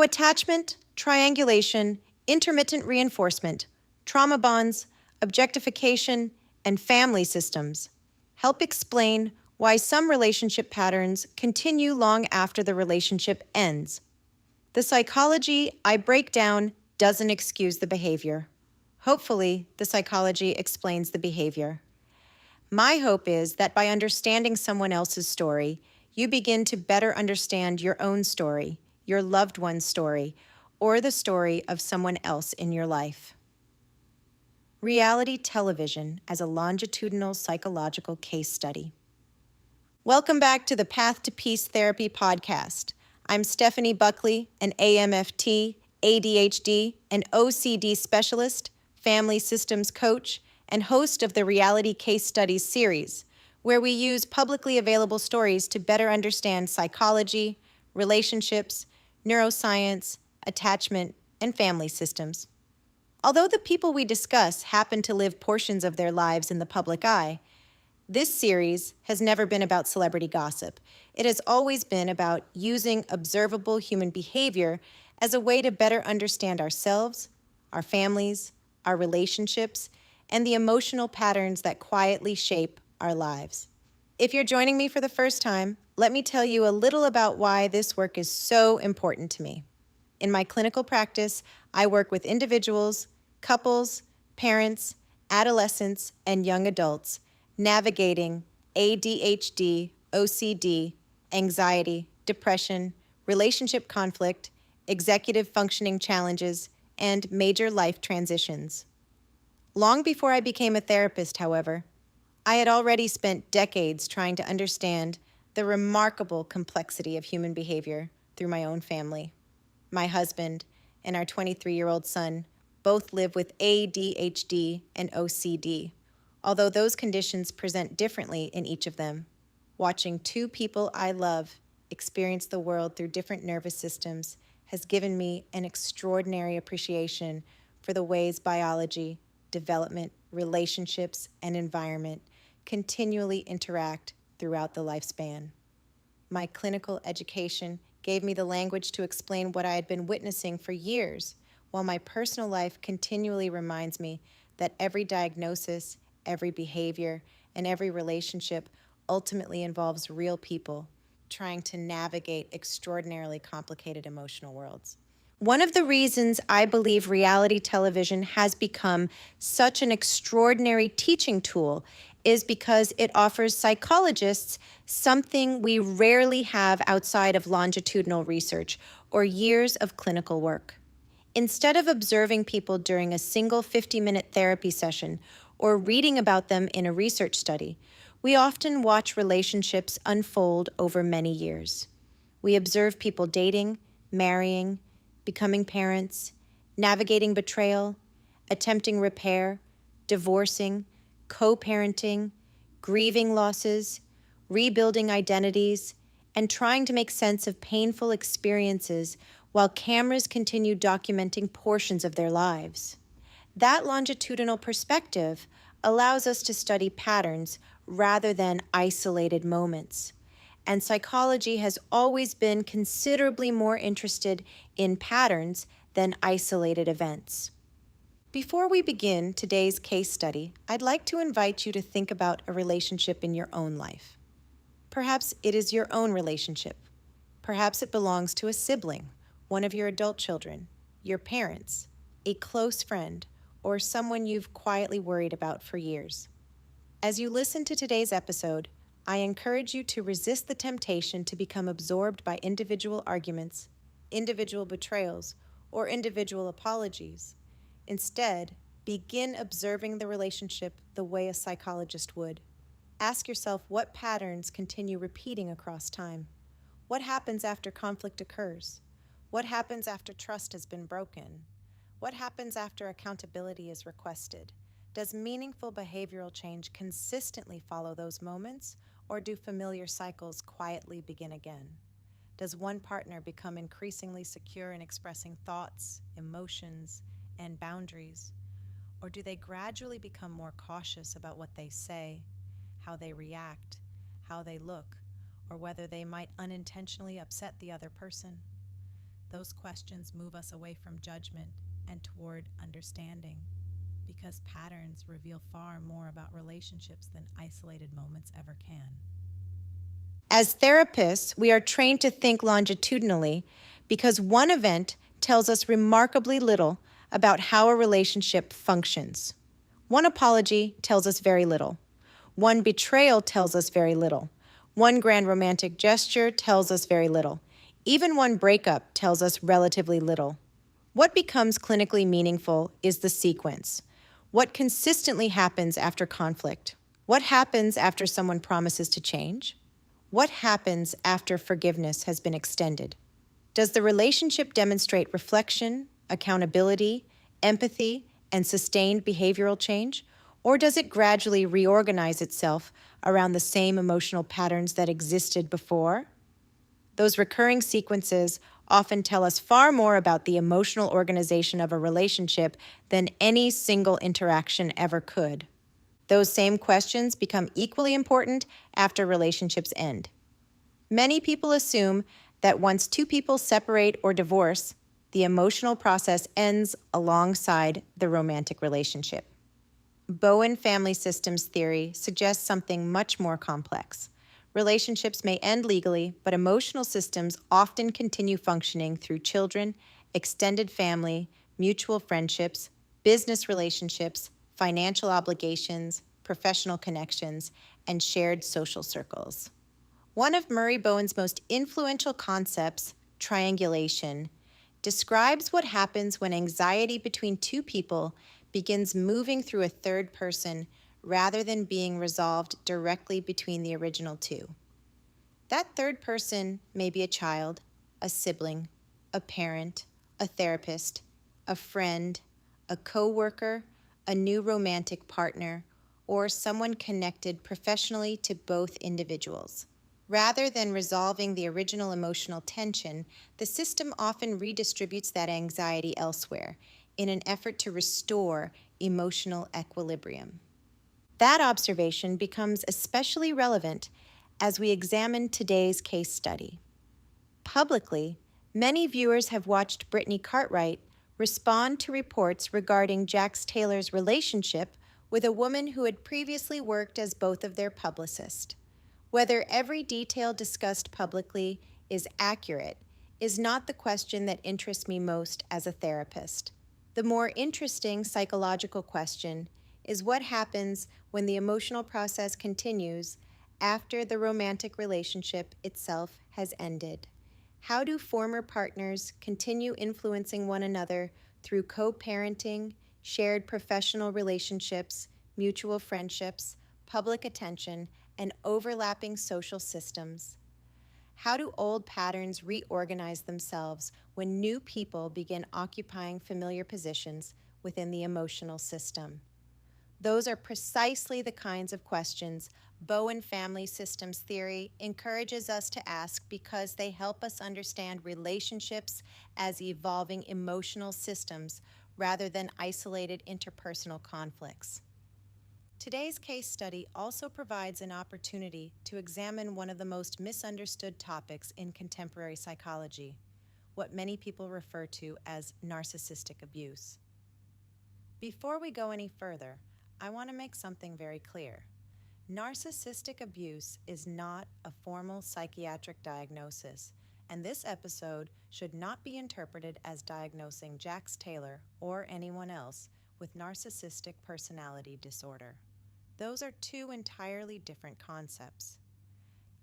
how attachment, triangulation, intermittent reinforcement, trauma bonds, objectification, and family systems help explain why some relationship patterns continue long after the relationship ends. The psychology I break down doesn't excuse the behavior. Hopefully, the psychology explains the behavior. My hope is that by understanding someone else's story, you begin to better understand your own story, your loved one's story, or the story of someone else in your life. Reality television as a longitudinal psychological case study. Welcome back to the Path to Peace Therapy podcast. I'm Stephanie Buckley, an AMFT, ADHD, and OCD specialist, family systems coach, and host of the Reality Case Studies series, where we use publicly available stories to better understand psychology, relationships, neuroscience, attachment, and family systems. Although the people we discuss happen to live portions of their lives in the public eye, this series has never been about celebrity gossip. It has always been about using observable human behavior as a way to better understand ourselves, our families, our relationships, and the emotional patterns that quietly shape our lives. If you're joining me for the first time, let me tell you a little about why this work is so important to me. In my clinical practice, I work with individuals, couples, parents, adolescents, and young adults navigating ADHD, OCD, anxiety, depression, relationship conflict, executive functioning challenges, and major life transitions. Long before I became a therapist, however, I had already spent decades trying to understand the remarkable complexity of human behavior through my own family. My husband and our 23-year-old son both live with ADHD and OCD, although those conditions present differently in each of them. Watching two people I love experience the world through different nervous systems has given me an extraordinary appreciation for the ways biology, development, relationships, and environment continually interact throughout the lifespan. My clinical education gave me the language to explain what I had been witnessing for years, while my personal life continually reminds me that every diagnosis, every behavior, and every relationship ultimately involves real people trying to navigate extraordinarily complicated emotional worlds. One of the reasons I believe reality television has become such an extraordinary teaching tool is because it offers psychologists something we rarely have outside of longitudinal research or years of clinical work. Instead of observing people during a single 50-minute therapy session or reading about them in a research study, we often watch relationships unfold over many years. We observe people dating, marrying, becoming parents, navigating betrayal, attempting repair, divorcing, co-parenting, grieving losses, rebuilding identities, and trying to make sense of painful experiences while cameras continue documenting portions of their lives. That longitudinal perspective allows us to study patterns rather than isolated moments. And psychology has always been considerably more interested in patterns than isolated events. Before we begin today's case study, I'd like to invite you to think about a relationship in your own life. Perhaps it is your own relationship. Perhaps it belongs to a sibling, one of your adult children, your parents, a close friend, or someone you've quietly worried about for years. As you listen to today's episode, I encourage you to resist the temptation to become absorbed by individual arguments, individual betrayals, or individual apologies. Instead, begin observing the relationship the way a psychologist would. Ask yourself what patterns continue repeating across time. What happens after conflict occurs? What happens after trust has been broken? What happens after accountability is requested? Does meaningful behavioral change consistently follow those moments, or do familiar cycles quietly begin again? Does one partner become increasingly secure in expressing thoughts, emotions, and boundaries? Or do they gradually become more cautious about what they say, how they react, how they look, or whether they might unintentionally upset the other person? Those questions move us away from judgment and toward understanding, because patterns reveal far more about relationships than isolated moments ever can. As therapists, we are trained to think longitudinally because one event tells us remarkably little about how a relationship functions. One apology tells us very little. One betrayal tells us very little. One grand romantic gesture tells us very little. Even one breakup tells us relatively little. What becomes clinically meaningful is the sequence. What consistently happens after conflict? What happens after someone promises to change? What happens after forgiveness has been extended? Does the relationship demonstrate reflection, accountability, empathy, and sustained behavioral change? Or does it gradually reorganize itself around the same emotional patterns that existed before? Those recurring sequences often tell us far more about the emotional organization of a relationship than any single interaction ever could. Those same questions become equally important after relationships end. Many people assume that once two people separate or divorce, the emotional process ends alongside the romantic relationship. Bowen Family Systems Theory suggests something much more complex. Relationships may end legally, but emotional systems often continue functioning through children, extended family, mutual friendships, business relationships, financial obligations, professional connections, and shared social circles. One of Murray Bowen's most influential concepts, triangulation, describes what happens when anxiety between two people begins moving through a third person rather than being resolved directly between the original two. That third person may be a child, a sibling, a parent, a therapist, a friend, a coworker, a new romantic partner, or someone connected professionally to both individuals. Rather than resolving the original emotional tension, the system often redistributes that anxiety elsewhere in an effort to restore emotional equilibrium. That observation becomes especially relevant as we examine today's case study. Publicly, many viewers have watched Brittany Cartwright respond to reports regarding Jax Taylor's relationship with a woman who had previously worked as both of their publicists. Whether every detail discussed publicly is accurate is not the question that interests me most as a therapist. The more interesting psychological question is what happens when the emotional process continues after the romantic relationship itself has ended. How do former partners continue influencing one another through co-parenting, shared professional relationships, mutual friendships, public attention, and overlapping social systems? How do old patterns reorganize themselves when new people begin occupying familiar positions within the emotional system? Those are precisely the kinds of questions Bowen Family Systems Theory encourages us to ask because they help us understand relationships as evolving emotional systems rather than isolated interpersonal conflicts. Today's case study also provides an opportunity to examine one of the most misunderstood topics in contemporary psychology, what many people refer to as narcissistic abuse. Before we go any further, I want to make something very clear. Narcissistic abuse is not a formal psychiatric diagnosis, and this episode should not be interpreted as diagnosing Jax Taylor or anyone else with narcissistic personality disorder. Those are two entirely different concepts.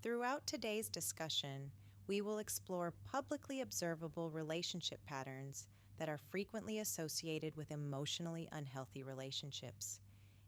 Throughout today's discussion, we will explore publicly observable relationship patterns that are frequently associated with emotionally unhealthy relationships,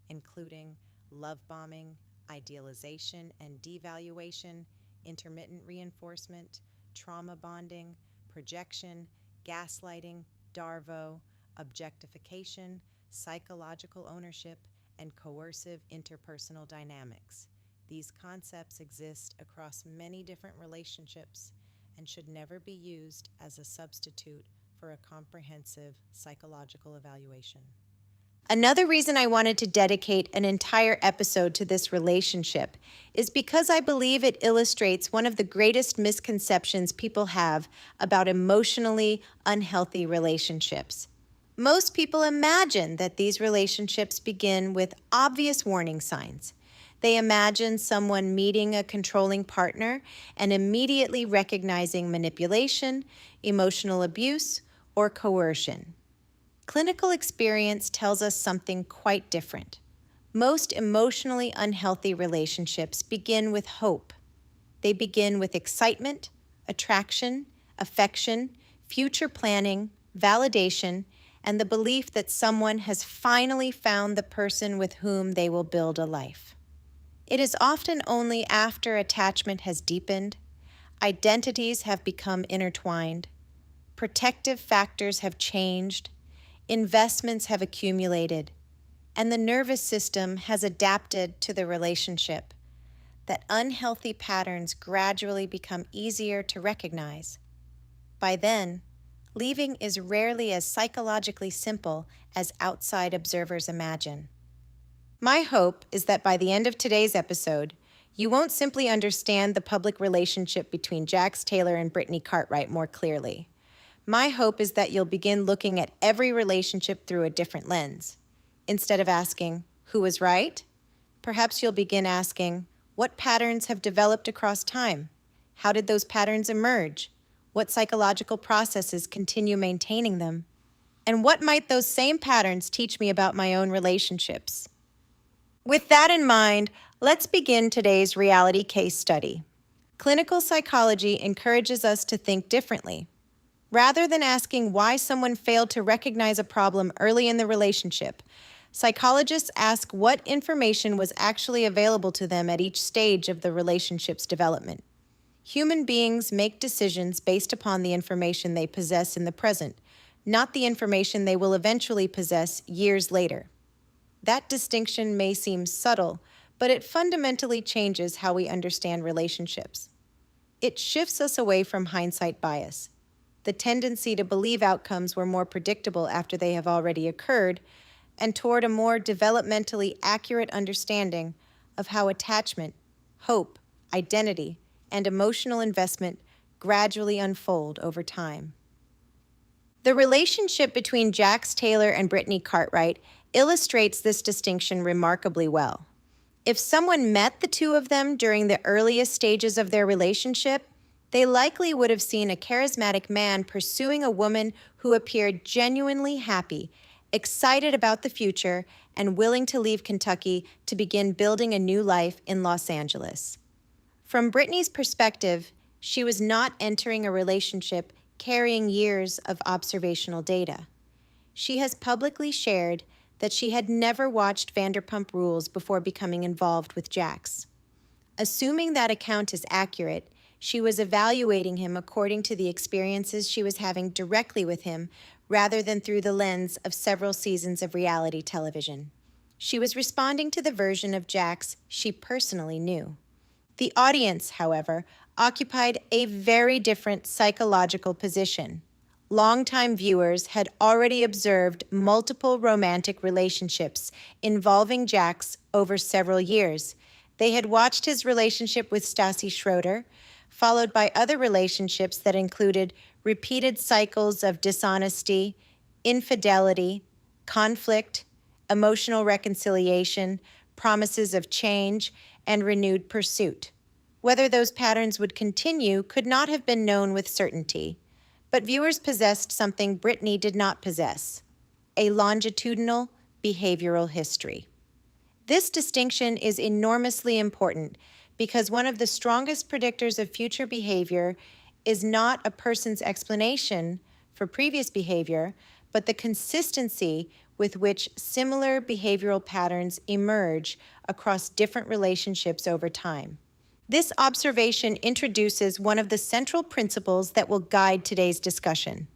including love bombing, idealization and devaluation, intermittent reinforcement, trauma bonding, projection, gaslighting, DARVO, objectification, psychological ownership, and coercive interpersonal dynamics. These concepts exist across many different relationships and should never be used as a substitute for a comprehensive psychological evaluation. Another reason I wanted to dedicate an entire episode to this relationship is because I believe it illustrates one of the greatest misconceptions people have about emotionally unhealthy relationships. Most people imagine that these relationships begin with obvious warning signs. They imagine someone meeting a controlling partner and immediately recognizing manipulation, emotional abuse, or coercion. Clinical experience tells us something quite different. Most emotionally unhealthy relationships begin with hope. They begin with excitement, attraction, affection, future planning, validation, and the belief that someone has finally found the person with whom they will build a life. It is often only after attachment has deepened, identities have become intertwined, protective factors have changed, investments have accumulated, and the nervous system has adapted to the relationship, that unhealthy patterns gradually become easier to recognize. By then, leaving is rarely as psychologically simple as outside observers imagine. My hope is that by the end of today's episode, you won't simply understand the public relationship between Jax Taylor and Brittany Cartwright more clearly. My hope is that you'll begin looking at every relationship through a different lens. Instead of asking, who was right? Perhaps you'll begin asking, what patterns have developed across time? How did those patterns emerge? What psychological processes continue maintaining them? And what might those same patterns teach me about my own relationships? With that in mind, let's begin today's reality case study. Clinical psychology encourages us to think differently. Rather than asking why someone failed to recognize a problem early in the relationship, psychologists ask what information was actually available to them at each stage of the relationship's development. Human beings make decisions based upon the information they possess in the present, not the information they will eventually possess years later. That distinction may seem subtle, but it fundamentally changes how we understand relationships. It shifts us away from hindsight bias, the tendency to believe outcomes were more predictable after they have already occurred, and toward a more developmentally accurate understanding of how attachment, hope, identity, and emotional investment gradually unfold over time. The relationship between Jax Taylor and Brittany Cartwright illustrates this distinction remarkably well. If someone met the two of them during the earliest stages of their relationship, they likely would have seen a charismatic man pursuing a woman who appeared genuinely happy, excited about the future, and willing to leave Kentucky to begin building a new life in Los Angeles. From Brittany's perspective, she was not entering a relationship carrying years of observational data. She has publicly shared that she had never watched Vanderpump Rules before becoming involved with Jax. Assuming that account is accurate, she was evaluating him according to the experiences she was having directly with him rather than through the lens of several seasons of reality television. She was responding to the version of Jax she personally knew. The audience, however, occupied a very different psychological position. Longtime viewers had already observed multiple romantic relationships involving Jax over several years. They had watched his relationship with Stassi Schroeder, followed by other relationships that included repeated cycles of dishonesty, infidelity, conflict, emotional reconciliation, promises of change, and renewed pursuit. Whether those patterns would continue could not have been known with certainty, but viewers possessed something Brittany did not possess: a longitudinal behavioral history. This distinction is enormously important because one of the strongest predictors of future behavior is not a person's explanation for previous behavior, but the consistency with which similar behavioral patterns emerge across different relationships over time. This observation introduces one of the central principles that will guide today's discussion.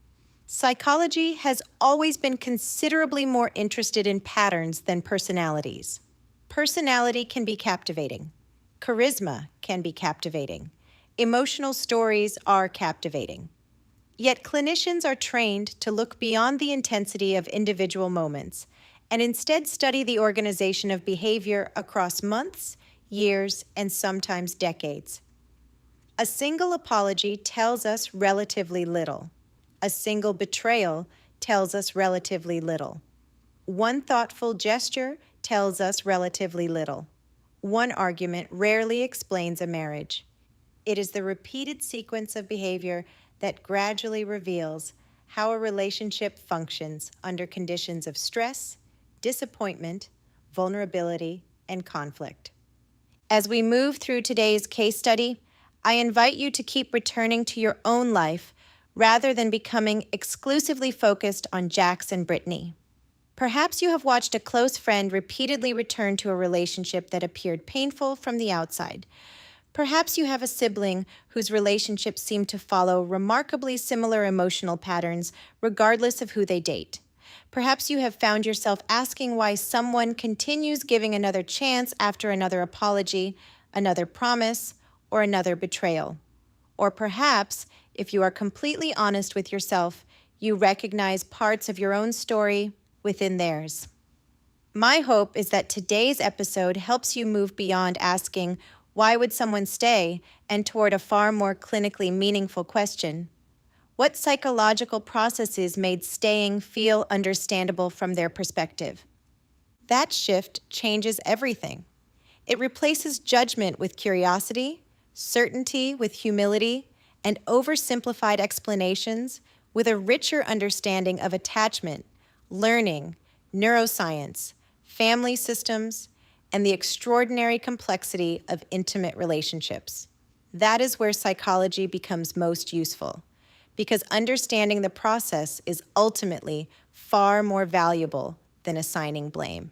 Psychology has always been considerably more interested in patterns than personalities. Personality can be captivating. Charisma can be captivating. Emotional stories are captivating. Yet clinicians are trained to look beyond the intensity of individual moments and instead study the organization of behavior across months, years, and sometimes decades. A single apology tells us relatively little. A single betrayal tells us relatively little. One thoughtful gesture tells us relatively little. One argument rarely explains a marriage. It is the repeated sequence of behavior that gradually reveals how a relationship functions under conditions of stress, disappointment, vulnerability, and conflict. As we move through today's case study, I invite you to keep returning to your own life rather than becoming exclusively focused on Jax and Brittany. Perhaps you have watched a close friend repeatedly return to a relationship that appeared painful from the outside. Perhaps you have a sibling whose relationships seem to follow remarkably similar emotional patterns regardless of who they date. Perhaps you have found yourself asking why someone continues giving another chance after another apology, another promise, or another betrayal. Or perhaps, if you are completely honest with yourself, you recognize parts of your own story within theirs. My hope is that today's episode helps you move beyond asking, why would someone stay, and toward a far more clinically meaningful question. What psychological processes made staying feel understandable from their perspective? That shift changes everything. It replaces judgment with curiosity, certainty with humility, and oversimplified explanations with a richer understanding of attachment, learning, neuroscience, family systems, and the extraordinary complexity of intimate relationships. That is where psychology becomes most useful, because understanding the process is ultimately far more valuable than assigning blame.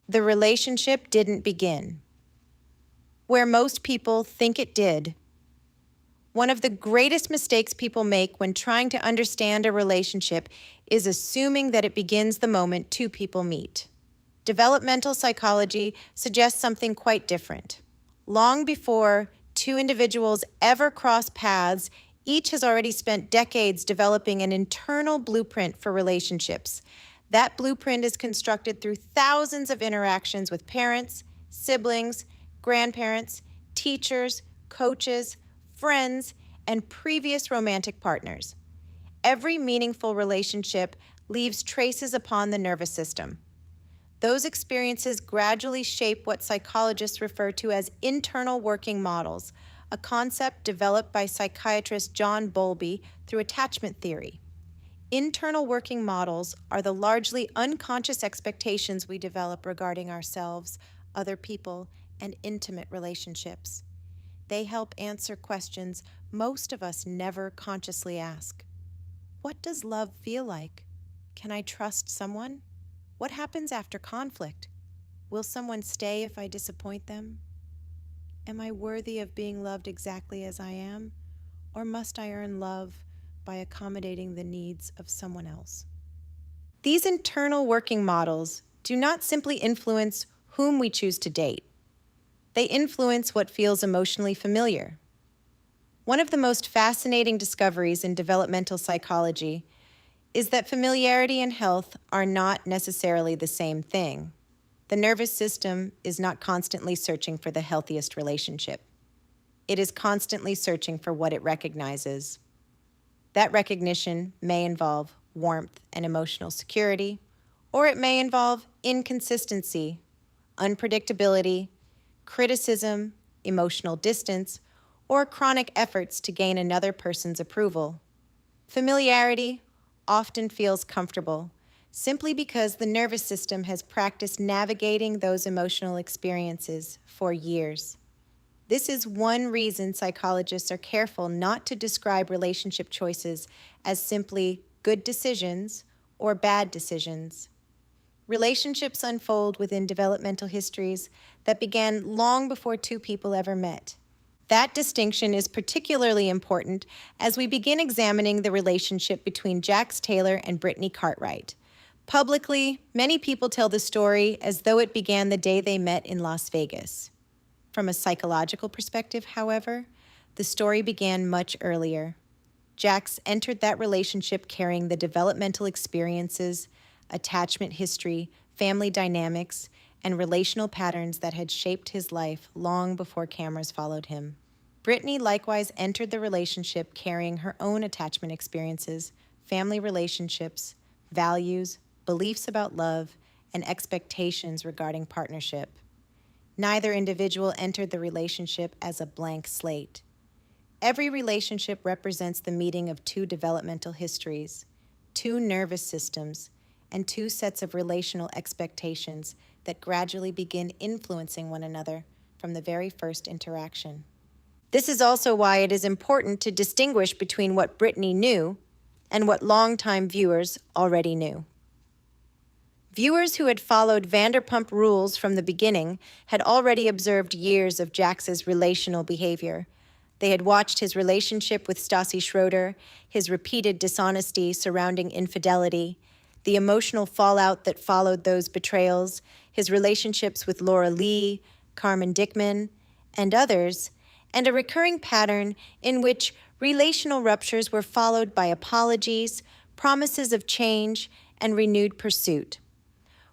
The relationship didn't begin where most people think it did. One of the greatest mistakes people make when trying to understand a relationship is assuming that it begins the moment two people meet. Developmental psychology suggests something quite different. Long before two individuals ever cross paths, each has already spent decades developing an internal blueprint for relationships. That blueprint is constructed through thousands of interactions with parents, siblings, grandparents, teachers, coaches, friends, and previous romantic partners. Every meaningful relationship leaves traces upon the nervous system. Those experiences gradually shape what psychologists refer to as internal working models, a concept developed by psychiatrist John Bowlby through attachment theory. Internal working models are the largely unconscious expectations we develop regarding ourselves, other people, and intimate relationships. They help answer questions most of us never consciously ask. What does love feel like? Can I trust someone? What happens after conflict? Will someone stay if I disappoint them? Am I worthy of being loved exactly as I am? Or must I earn love by accommodating the needs of someone else? These internal working models do not simply influence whom we choose to date. They influence what feels emotionally familiar. One of the most fascinating discoveries in developmental psychology is that familiarity and health are not necessarily the same thing. The nervous system is not constantly searching for the healthiest relationship. It is constantly searching for what it recognizes. That recognition may involve warmth and emotional security, or it may involve inconsistency, unpredictability, criticism, emotional distance, or chronic efforts to gain another person's approval. Familiarity often feels comfortable simply because the nervous system has practiced navigating those emotional experiences for years. This is one reason psychologists are careful not to describe relationship choices as simply good decisions or bad decisions. Relationships unfold within developmental histories that began long before two people ever met. That distinction is particularly important as we begin examining the relationship between Jax Taylor and Brittany Cartwright. Publicly, many people tell the story as though it began the day they met in Las Vegas. From a psychological perspective, however, the story began much earlier. Jax entered that relationship carrying the developmental experiences, attachment history, family dynamics, and relational patterns that had shaped his life long before cameras followed him. Brittany likewise entered the relationship carrying her own attachment experiences, family relationships, values, beliefs about love, and expectations regarding partnership. Neither individual entered the relationship as a blank slate. Every relationship represents the meeting of two developmental histories, two nervous systems, and two sets of relational expectations that gradually begin influencing one another from the very first interaction. This is also why it is important to distinguish between what Brittany knew and what longtime viewers already knew. Viewers who had followed Vanderpump Rules from the beginning had already observed years of Jax's relational behavior. They had watched his relationship with Stassi Schroeder, his repeated dishonesty surrounding infidelity, the emotional fallout that followed those betrayals, his relationships with Laura Lee, Carmen Dickman, and others, and a recurring pattern in which relational ruptures were followed by apologies, promises of change, and renewed pursuit.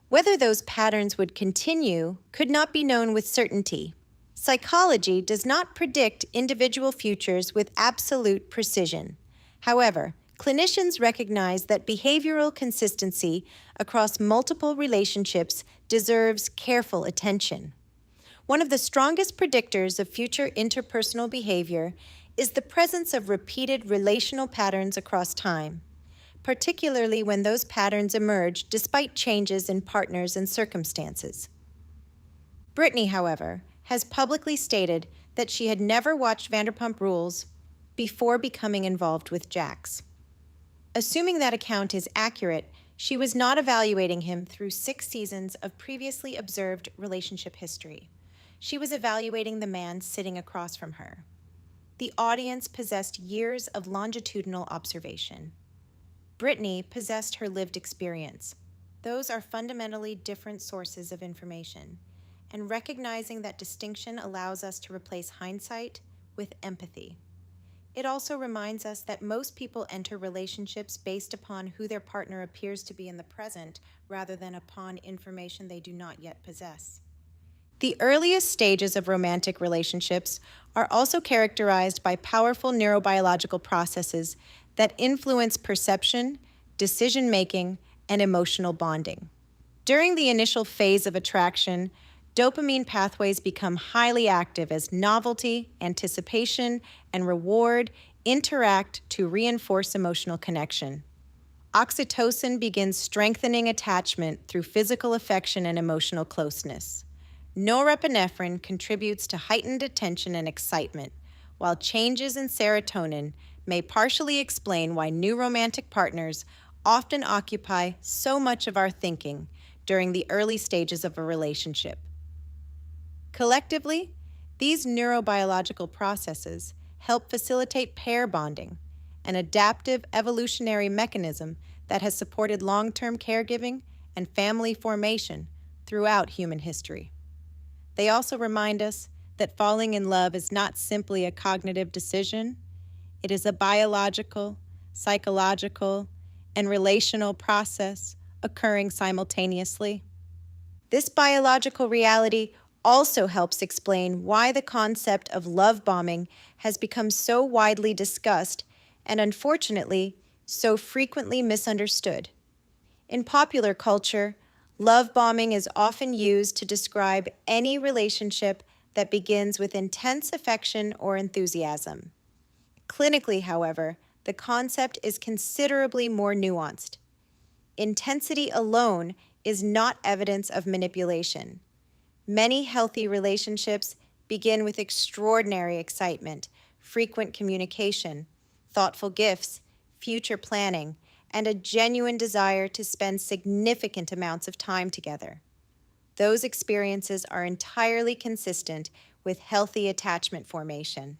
Whether those patterns would continue could not be known with certainty. Psychology does not predict individual futures with absolute precision. However, clinicians recognize that behavioral consistency across multiple relationships deserves careful attention. One of the strongest predictors of future interpersonal behavior is the presence of repeated relational patterns across time, particularly when those patterns emerge despite changes in partners and circumstances. Brittany, however, has publicly stated that she had never watched Vanderpump Rules before becoming involved with Jax. Assuming that account is accurate, she was not evaluating him through 6 seasons of previously observed relationship history. She was evaluating the man sitting across from her. The audience possessed years of longitudinal observation. Brittany possessed her lived experience. Those are fundamentally different sources of information, and recognizing that distinction allows us to replace hindsight with empathy. It also reminds us that most people enter relationships based upon who their partner appears to be in the present rather than upon information they do not yet possess. The earliest stages of romantic relationships are also characterized by powerful neurobiological processes that influence perception, decision-making, and emotional bonding. During the initial phase of attraction, dopamine pathways become highly active as novelty, anticipation, and reward interact to reinforce emotional connection. Oxytocin begins strengthening attachment through physical affection and emotional closeness. Norepinephrine contributes to heightened attention and excitement, while changes in serotonin may partially explain why new romantic partners often occupy so much of our thinking during the early stages of a relationship. Collectively, these neurobiological processes help facilitate pair bonding, an adaptive evolutionary mechanism that has supported long-term caregiving and family formation throughout human history. They also remind us that falling in love is not simply a cognitive decision. It is a biological, psychological, and relational process occurring simultaneously. This biological reality also helps explain why the concept of love bombing has become so widely discussed and, unfortunately, so frequently misunderstood. In popular culture, love bombing is often used to describe any relationship that begins with intense affection or enthusiasm. Clinically, however, the concept is considerably more nuanced. Intensity alone is not evidence of manipulation. Many healthy relationships begin with extraordinary excitement, frequent communication, thoughtful gifts, future planning, and a genuine desire to spend significant amounts of time together. Those experiences are entirely consistent with healthy attachment formation.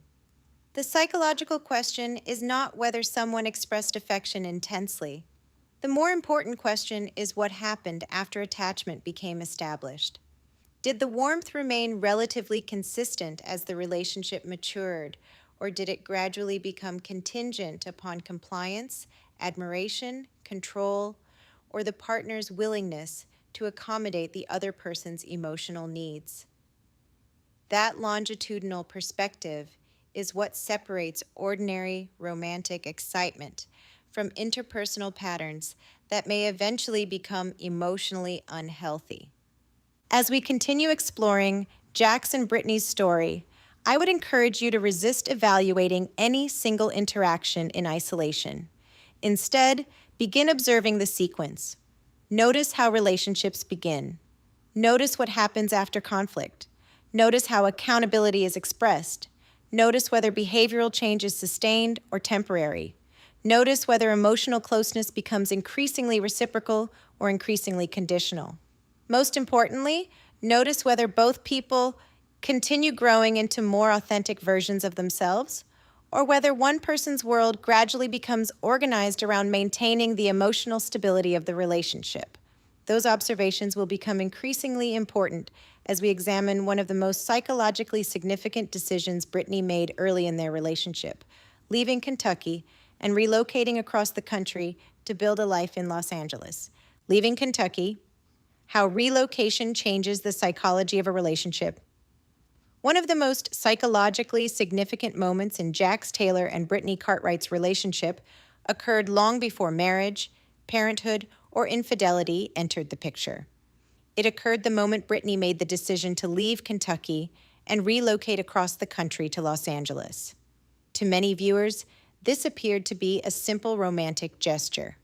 The psychological question is not whether someone expressed affection intensely. The more important question is what happened after attachment became established. Did the warmth remain relatively consistent as the relationship matured, or did it gradually become contingent upon compliance, admiration, control, or the partner's willingness to accommodate the other person's emotional needs. That longitudinal perspective is what separates ordinary romantic excitement from interpersonal patterns that may eventually become emotionally unhealthy. As we continue exploring Jax and Brittany's story, I would encourage you to resist evaluating any single interaction in isolation. Instead, begin observing the sequence. Notice how relationships begin. Notice what happens after conflict. Notice how accountability is expressed. Notice whether behavioral change is sustained or temporary. Notice whether emotional closeness becomes increasingly reciprocal or increasingly conditional. Most importantly, notice whether both people continue growing into more authentic versions of themselves, or whether one person's world gradually becomes organized around maintaining the emotional stability of the relationship. Those observations will become increasingly important as we examine one of the most psychologically significant decisions Brittany made early in their relationship, leaving Kentucky and relocating across the country to build a life in Los Angeles. Leaving Kentucky, how relocation changes the psychology of a relationship. One of the most psychologically significant moments in Jax Taylor and Brittany Cartwright's relationship occurred long before marriage, parenthood, or infidelity entered the picture. It occurred the moment Brittany made the decision to leave Kentucky and relocate across the country to Los Angeles. To many viewers, this appeared to be a simple romantic gesture.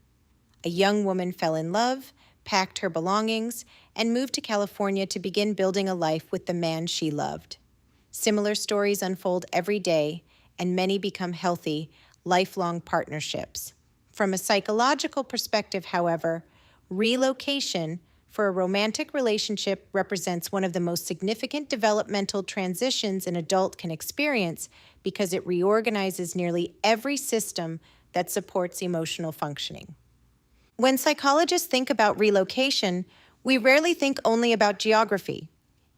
A young woman fell in love, packed her belongings, and moved to California to begin building a life with the man she loved. Similar stories unfold every day, and many become healthy, lifelong partnerships. From a psychological perspective, however, relocation for a romantic relationship represents one of the most significant developmental transitions an adult can experience because it reorganizes nearly every system that supports emotional functioning. When psychologists think about relocation, we rarely think only about geography.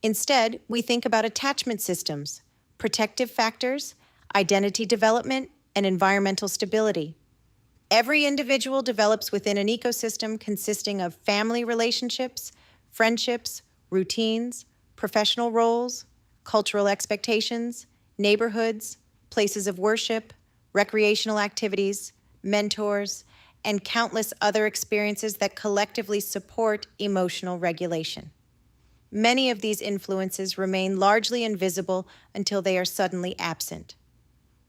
Instead, we think about attachment systems, protective factors, identity development, and environmental stability. Every individual develops within an ecosystem consisting of family relationships, friendships, routines, professional roles, cultural expectations, neighborhoods, places of worship, recreational activities, mentors, and countless other experiences that collectively support emotional regulation. Many of these influences remain largely invisible until they are suddenly absent.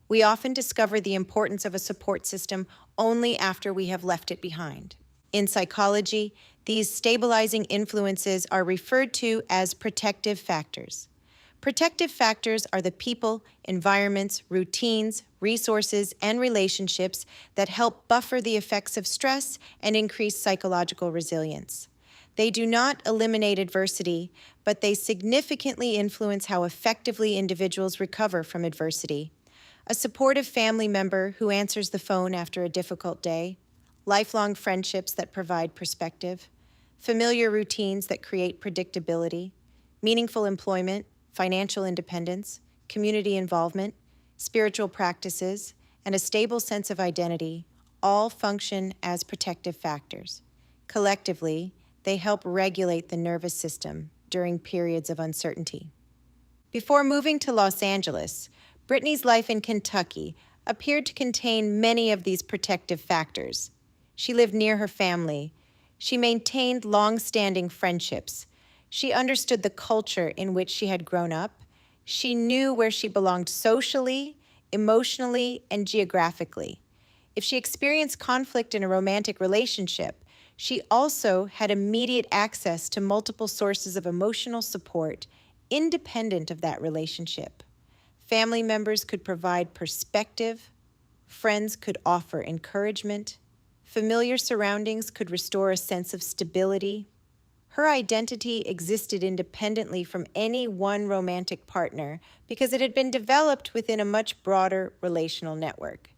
We often discover the importance of a support system only after we have left it behind. In psychology, these stabilizing influences are referred to as protective factors. Protective factors are the people, environments, routines, resources, and relationships that help buffer the effects of stress and increase psychological resilience. They do not eliminate adversity, but they significantly influence how effectively individuals recover from adversity. A supportive family member who answers the phone after a difficult day, lifelong friendships that provide perspective, familiar routines that create predictability, meaningful employment, financial independence, community involvement, spiritual practices, and a stable sense of identity all function as protective factors. Collectively, they help regulate the nervous system during periods of uncertainty. Before moving to Los Angeles, Brittany's life in Kentucky appeared to contain many of these protective factors. She lived near her family. She maintained long-standing friendships. She understood the culture in which she had grown up. She knew where she belonged socially, emotionally, and geographically. If she experienced conflict in a romantic relationship, she also had immediate access to multiple sources of emotional support independent of that relationship. Family members could provide perspective, friends could offer encouragement, familiar surroundings could restore a sense of stability. Her identity existed independently from any one romantic partner because it had been developed within a much broader relational network.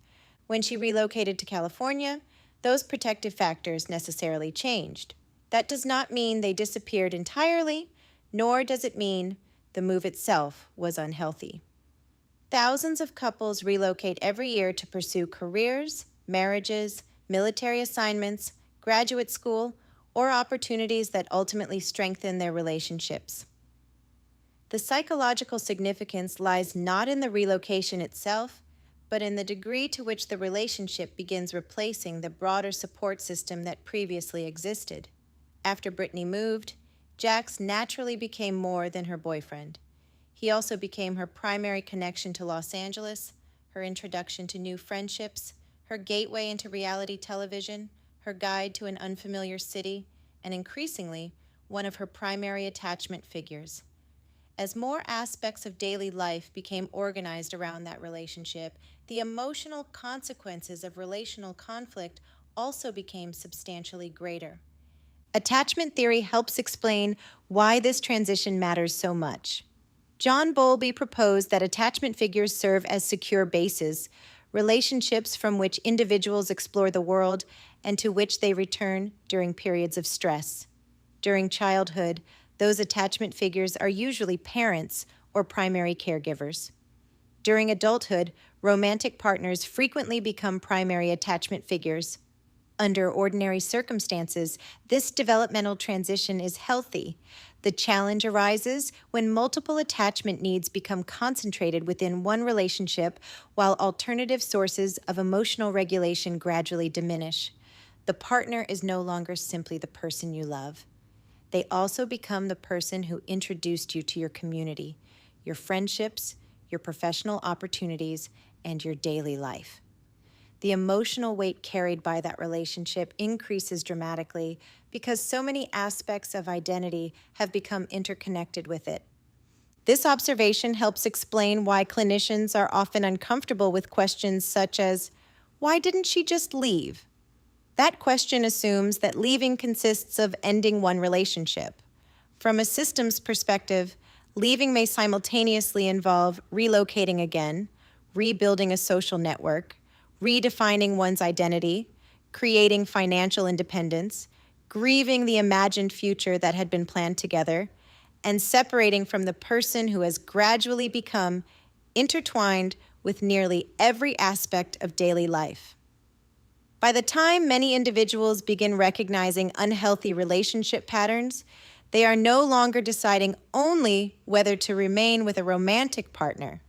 When she relocated to California, those protective factors necessarily changed. That does not mean they disappeared entirely, nor does it mean the move itself was unhealthy. Thousands of couples relocate every year to pursue careers, marriages, military assignments, graduate school, or opportunities that ultimately strengthen their relationships. The psychological significance lies not in the relocation itself, but in the degree to which the relationship begins replacing the broader support system that previously existed. After Brittany moved, Jax naturally became more than her boyfriend. He also became her primary connection to Los Angeles, her introduction to new friendships, her gateway into reality television, her guide to an unfamiliar city, and increasingly, one of her primary attachment figures. As more aspects of daily life became organized around that relationship, the emotional consequences of relational conflict also became substantially greater. Attachment theory helps explain why this transition matters so much. John Bowlby proposed that attachment figures serve as secure bases, relationships from which individuals explore the world and to which they return during periods of stress. During childhood, those attachment figures are usually parents or primary caregivers. During adulthood, romantic partners frequently become primary attachment figures. Under ordinary circumstances, this developmental transition is healthy. The challenge arises when multiple attachment needs become concentrated within one relationship while alternative sources of emotional regulation gradually diminish. The partner is no longer simply the person you love. They also become the person who introduced you to your community, your friendships, your professional opportunities, and your daily life. The emotional weight carried by that relationship increases dramatically because so many aspects of identity have become interconnected with it. This observation helps explain why clinicians are often uncomfortable with questions such as, "Why didn't she just leave?" That question assumes that leaving consists of ending one relationship. From a systems perspective, leaving may simultaneously involve relocating again, rebuilding a social network, redefining one's identity, creating financial independence, grieving the imagined future that had been planned together, and separating from the person who has gradually become intertwined with nearly every aspect of daily life. By the time many individuals begin recognizing unhealthy relationship patterns, they are no longer deciding only whether to remain with a romantic partner.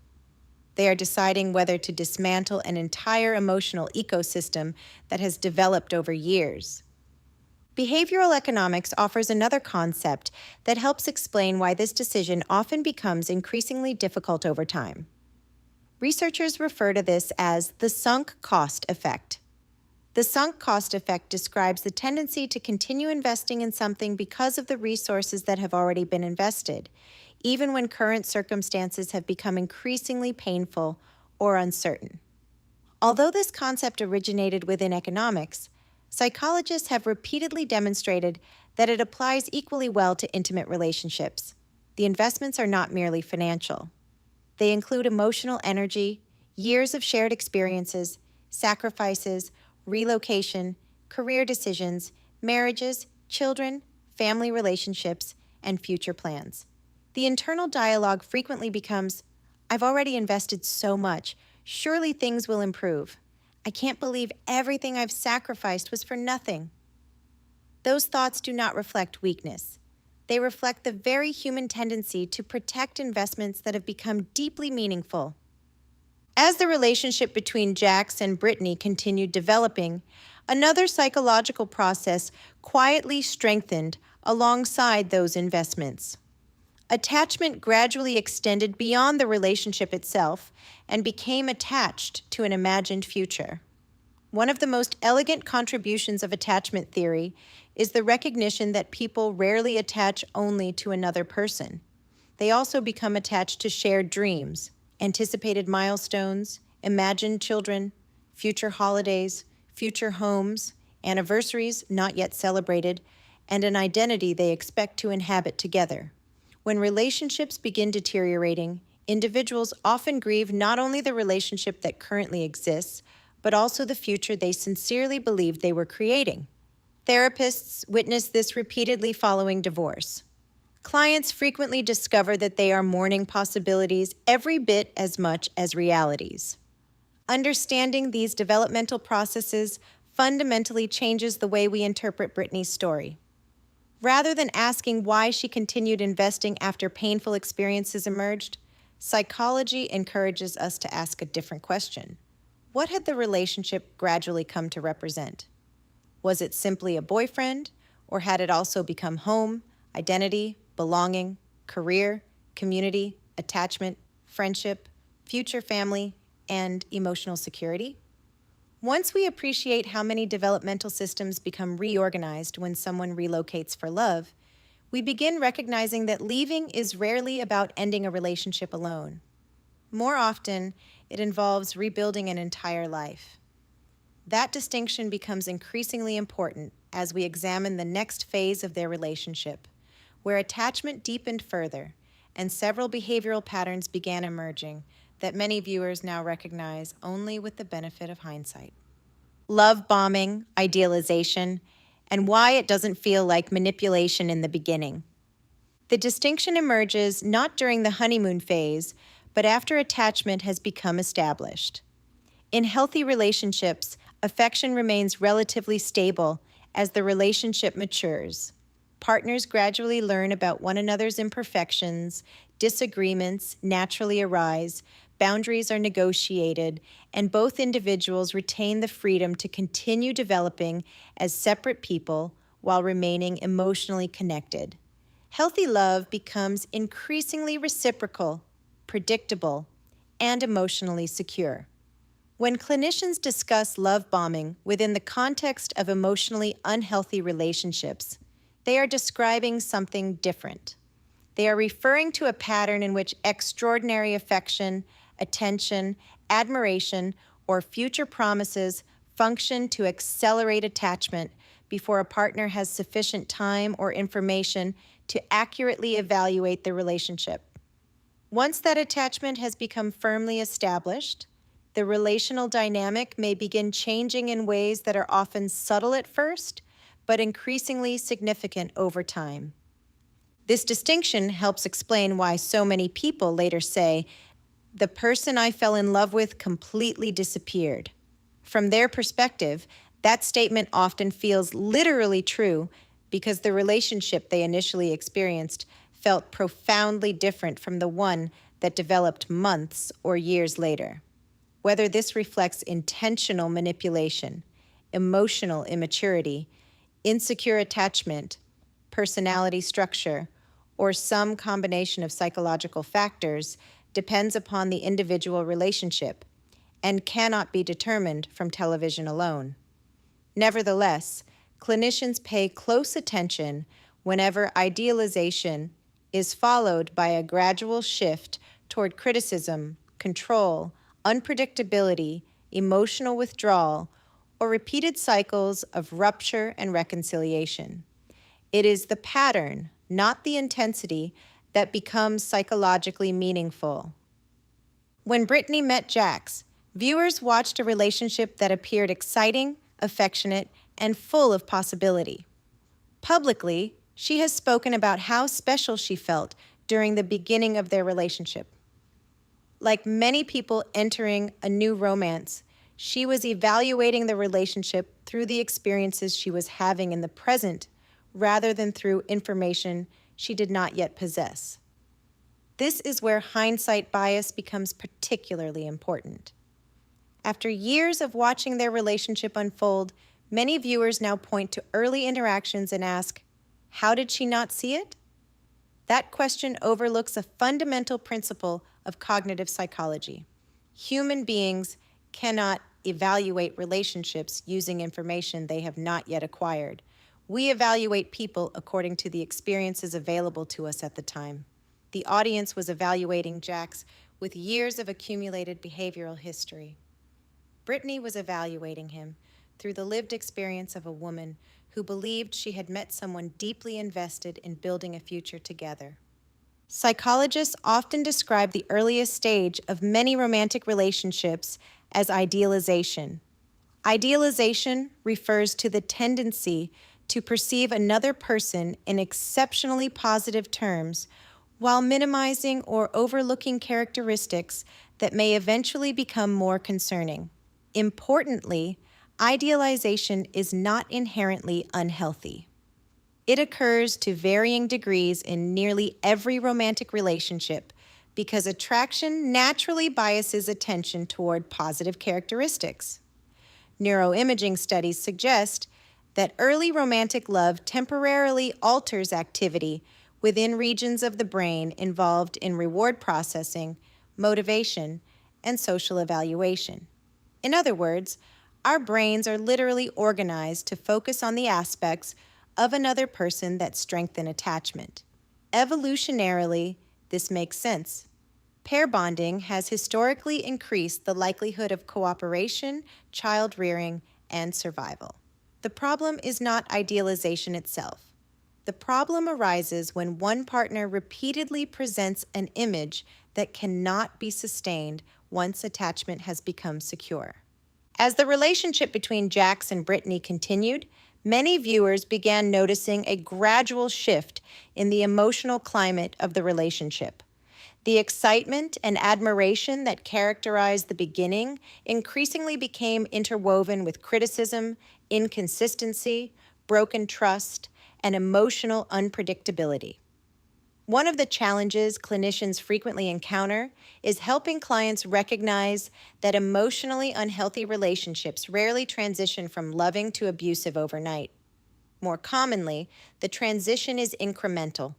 They are deciding whether to dismantle an entire emotional ecosystem that has developed over years. Behavioral economics offers another concept that helps explain why this decision often becomes increasingly difficult over time. Researchers refer to this as the sunk cost effect. The sunk cost effect describes the tendency to continue investing in something because of the resources that have already been invested, even when current circumstances have become increasingly painful or uncertain. Although this concept originated within economics, psychologists have repeatedly demonstrated that it applies equally well to intimate relationships. The investments are not merely financial. They include emotional energy, years of shared experiences, sacrifices, relocation, career decisions, marriages, children, family relationships, and future plans. The internal dialogue frequently becomes, "I've already invested so much. Surely things will improve. I can't believe everything I've sacrificed was for nothing." Those thoughts do not reflect weakness. They reflect the very human tendency to protect investments that have become deeply meaningful. As the relationship between Jax and Brittany continued developing, another psychological process quietly strengthened alongside those investments. Attachment gradually extended beyond the relationship itself and became attached to an imagined future. One of the most elegant contributions of attachment theory is the recognition that people rarely attach only to another person. They also become attached to shared dreams, anticipated milestones, imagined children, future holidays, future homes, anniversaries not yet celebrated, and an identity they expect to inhabit together. When relationships begin deteriorating, individuals often grieve not only the relationship that currently exists, but also the future they sincerely believed they were creating. Therapists witness this repeatedly following divorce. Clients frequently discover that they are mourning possibilities every bit as much as realities. Understanding these developmental processes fundamentally changes the way we interpret Brittany's story. Rather than asking why she continued investing after painful experiences emerged, psychology encourages us to ask a different question. What had the relationship gradually come to represent? Was it simply a boyfriend, or had it also become home, identity, belonging, career, community, attachment, friendship, future family, and emotional security? Once we appreciate how many developmental systems become reorganized when someone relocates for love, we begin recognizing that leaving is rarely about ending a relationship alone. More often, it involves rebuilding an entire life. That distinction becomes increasingly important as we examine the next phase of their relationship, where attachment deepened further and several behavioral patterns began emerging that many viewers now recognize only with the benefit of hindsight. Love bombing, idealization, and why it doesn't feel like manipulation in the beginning. The distinction emerges not during the honeymoon phase, but after attachment has become established. In healthy relationships, affection remains relatively stable as the relationship matures. Partners gradually learn about one another's imperfections, disagreements naturally arise, boundaries are negotiated, and both individuals retain the freedom to continue developing as separate people while remaining emotionally connected. Healthy love becomes increasingly reciprocal, predictable, and emotionally secure. When clinicians discuss love bombing within the context of emotionally unhealthy relationships, they are describing something different. They are referring to a pattern in which extraordinary affection, attention, admiration, or future promises function to accelerate attachment before a partner has sufficient time or information to accurately evaluate the relationship. Once that attachment has become firmly established, the relational dynamic may begin changing in ways that are often subtle at first, but increasingly significant over time. This distinction helps explain why so many people later say, "The person I fell in love with completely disappeared." From their perspective, that statement often feels literally true because the relationship they initially experienced felt profoundly different from the one that developed months or years later. Whether this reflects intentional manipulation, emotional immaturity, insecure attachment, personality structure, or some combination of psychological factors depends upon the individual relationship and cannot be determined from television alone. Nevertheless, clinicians pay close attention whenever idealization is followed by a gradual shift toward criticism, control, unpredictability, emotional withdrawal, or repeated cycles of rupture and reconciliation. It is the pattern, not the intensity, that becomes psychologically meaningful. When Brittany met Jax, viewers watched a relationship that appeared exciting, affectionate, and full of possibility. Publicly, she has spoken about how special she felt during the beginning of their relationship. Like many people entering a new romance, she was evaluating the relationship through the experiences she was having in the present rather than through information she did not yet possess. This is where hindsight bias becomes particularly important. After years of watching their relationship unfold, many viewers now point to early interactions and ask, "How did she not see it?" That question overlooks a fundamental principle of cognitive psychology. Human beings cannot evaluate relationships using information they have not yet acquired. We evaluate people according to the experiences available to us at the time. The audience was evaluating Jax with years of accumulated behavioral history. Brittany was evaluating him through the lived experience of a woman who believed she had met someone deeply invested in building a future together. Psychologists often describe the earliest stage of many romantic relationships as idealization. Idealization refers to the tendency to perceive another person in exceptionally positive terms while minimizing or overlooking characteristics that may eventually become more concerning. Importantly, idealization is not inherently unhealthy. It occurs to varying degrees in nearly every romantic relationship because attraction naturally biases attention toward positive characteristics. Neuroimaging studies suggest that early romantic love temporarily alters activity within regions of the brain involved in reward processing, motivation, and social evaluation. In other words, our brains are literally organized to focus on the aspects of another person that strengthen attachment. Evolutionarily, this makes sense. Pair bonding has historically increased the likelihood of cooperation, child rearing, and survival. The problem is not idealization itself. The problem arises when one partner repeatedly presents an image that cannot be sustained once attachment has become secure. As the relationship between Jax and Brittany continued, many viewers began noticing a gradual shift in the emotional climate of the relationship. The excitement and admiration that characterized the beginning increasingly became interwoven with criticism, inconsistency, broken trust, and emotional unpredictability. One of the challenges clinicians frequently encounter is helping clients recognize that emotionally unhealthy relationships rarely transition from loving to abusive overnight. More commonly, the transition is incremental.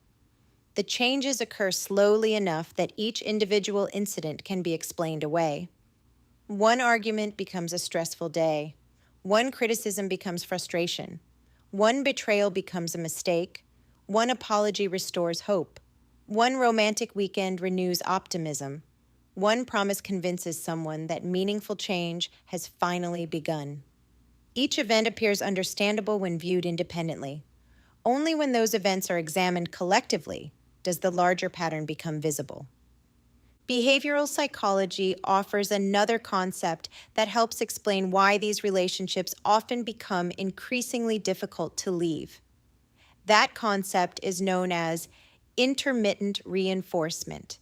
The changes occur slowly enough that each individual incident can be explained away. One argument becomes a stressful day. One criticism becomes frustration. One betrayal becomes a mistake. One apology restores hope. One romantic weekend renews optimism. One promise convinces someone that meaningful change has finally begun. Each event appears understandable when viewed independently. Only when those events are examined collectively does the larger pattern become visible. Behavioral psychology offers another concept that helps explain why these relationships often become increasingly difficult to leave. That concept is known as intermittent reinforcement.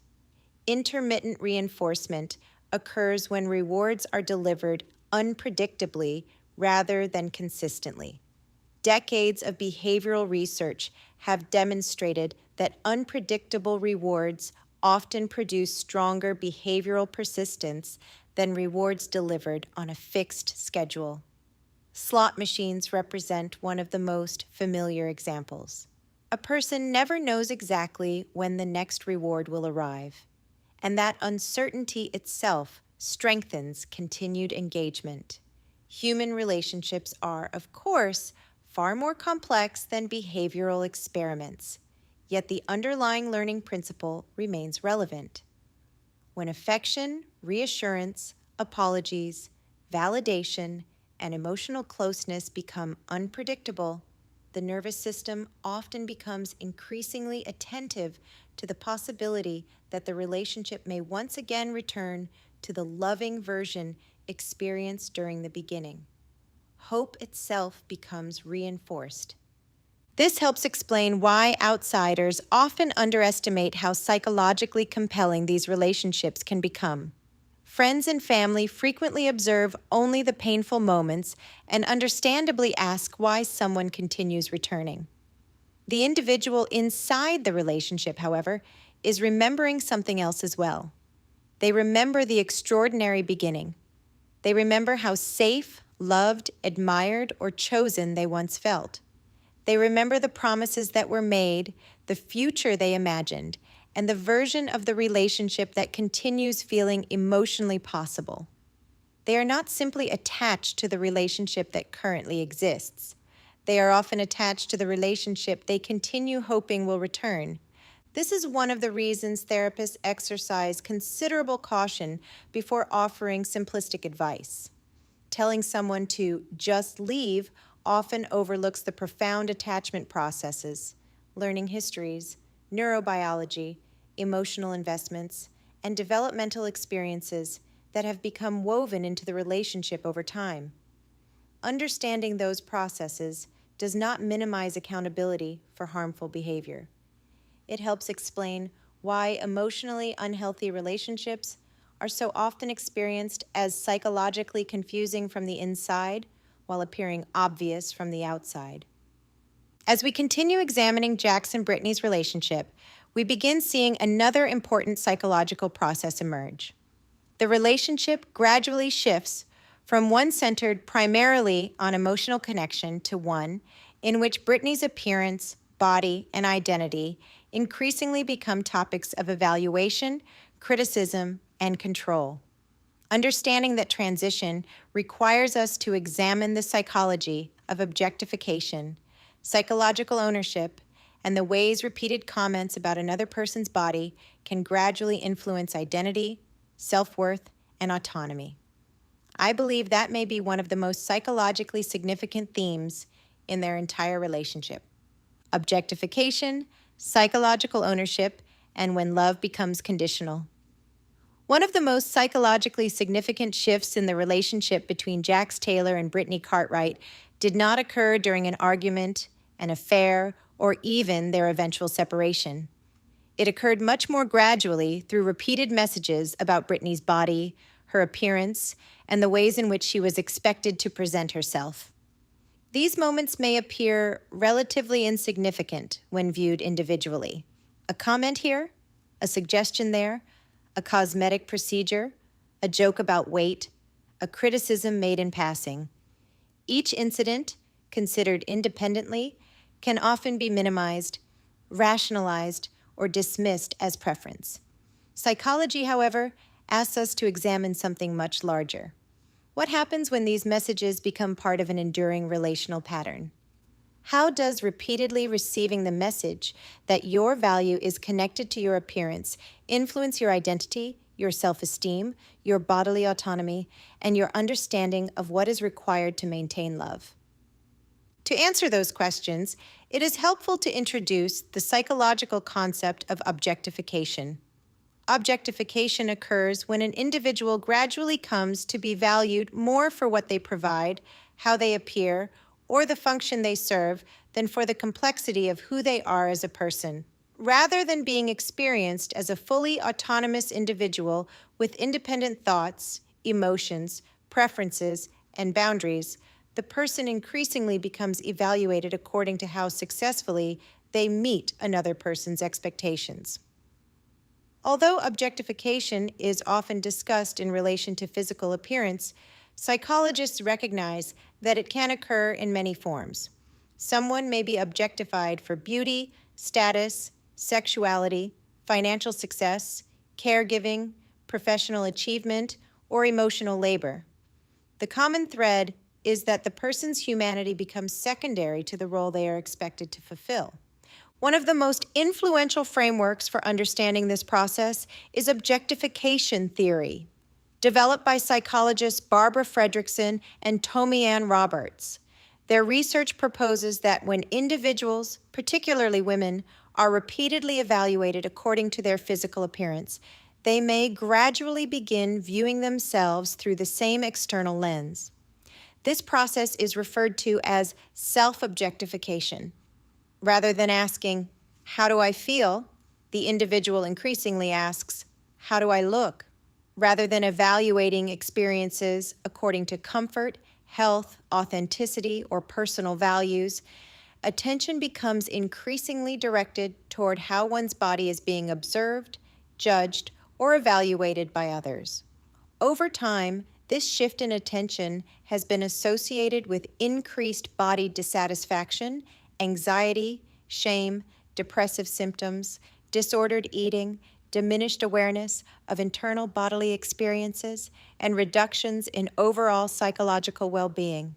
Intermittent reinforcement occurs when rewards are delivered unpredictably rather than consistently. Decades of behavioral research have demonstrated that unpredictable rewards often produce stronger behavioral persistence than rewards delivered on a fixed schedule. Slot machines represent one of the most familiar examples. A person never knows exactly when the next reward will arrive, and that uncertainty itself strengthens continued engagement. Human relationships are, of course, far more complex than behavioral experiments, yet the underlying learning principle remains relevant. When affection, reassurance, apologies, validation, and emotional closeness become unpredictable, the nervous system often becomes increasingly attentive to the possibility that the relationship may once again return to the loving version experienced during the beginning. Hope itself becomes reinforced. This helps explain why outsiders often underestimate how psychologically compelling these relationships can become. Friends and family frequently observe only the painful moments and understandably ask why someone continues returning. The individual inside the relationship, however, is remembering something else as well. They remember the extraordinary beginning. They remember how safe, loved, admired, or chosen they once felt. They remember the promises that were made, the future they imagined, and the version of the relationship that continues feeling emotionally possible. They are not simply attached to the relationship that currently exists. They are often attached to the relationship they continue hoping will return. This is one of the reasons therapists exercise considerable caution before offering simplistic advice. Telling someone to just leave often overlooks the profound attachment processes, learning histories, neurobiology, emotional investments, and developmental experiences that have become woven into the relationship over time. Understanding those processes does not minimize accountability for harmful behavior. It helps explain why emotionally unhealthy relationships are so often experienced as psychologically confusing from the inside while appearing obvious from the outside. As we continue examining Jax and Brittany's relationship, we begin seeing another important psychological process emerge. The relationship gradually shifts from one centered primarily on emotional connection to one in which Brittany's appearance, body, and identity increasingly become topics of evaluation, criticism, and control. Understanding that transition requires us to examine the psychology of objectification, psychological ownership, and the ways repeated comments about another person's body can gradually influence identity, self-worth, and autonomy. I believe that may be one of the most psychologically significant themes in their entire relationship. Objectification, psychological ownership, and when love becomes conditional. One of the most psychologically significant shifts in the relationship between Jax Taylor and Brittany Cartwright did not occur during an argument, an affair, or even their eventual separation. It occurred much more gradually through repeated messages about Brittany's body, her appearance, and the ways in which she was expected to present herself. These moments may appear relatively insignificant when viewed individually. A comment here, a suggestion there, a cosmetic procedure, a joke about weight, a criticism made in passing. Each incident, considered independently, can often be minimized, rationalized, or dismissed as preference. Psychology, however, asks us to examine something much larger. What happens when these messages become part of an enduring relational pattern? How does repeatedly receiving the message that your value is connected to your appearance influence your identity, your self-esteem, your bodily autonomy, and your understanding of what is required to maintain love? To answer those questions, it is helpful to introduce the psychological concept of objectification. Objectification occurs when an individual gradually comes to be valued more for what they provide, how they appear, or the function they serve than for the complexity of who they are as a person. Rather than being experienced as a fully autonomous individual with independent thoughts, emotions, preferences, and boundaries, the person increasingly becomes evaluated according to how successfully they meet another person's expectations. Although objectification is often discussed in relation to physical appearance, psychologists recognize that it can occur in many forms. Someone may be objectified for beauty, status, sexuality, financial success, caregiving, professional achievement, or emotional labor. The common thread is that the person's humanity becomes secondary to the role they are expected to fulfill. One of the most influential frameworks for understanding this process is objectification theory, developed by psychologists Barbara Fredrickson and Tommy Ann Roberts. Their research proposes that when individuals, particularly women, are repeatedly evaluated according to their physical appearance, they may gradually begin viewing themselves through the same external lens. This process is referred to as self-objectification. Rather than asking, "How do I feel?" the individual increasingly asks, "How do I look?" Rather than evaluating experiences according to comfort, health, authenticity, or personal values, attention becomes increasingly directed toward how one's body is being observed, judged, or evaluated by others. Over time, this shift in attention has been associated with increased body dissatisfaction, anxiety, shame, depressive symptoms, disordered eating, diminished awareness of internal bodily experiences, and reductions in overall psychological well-being.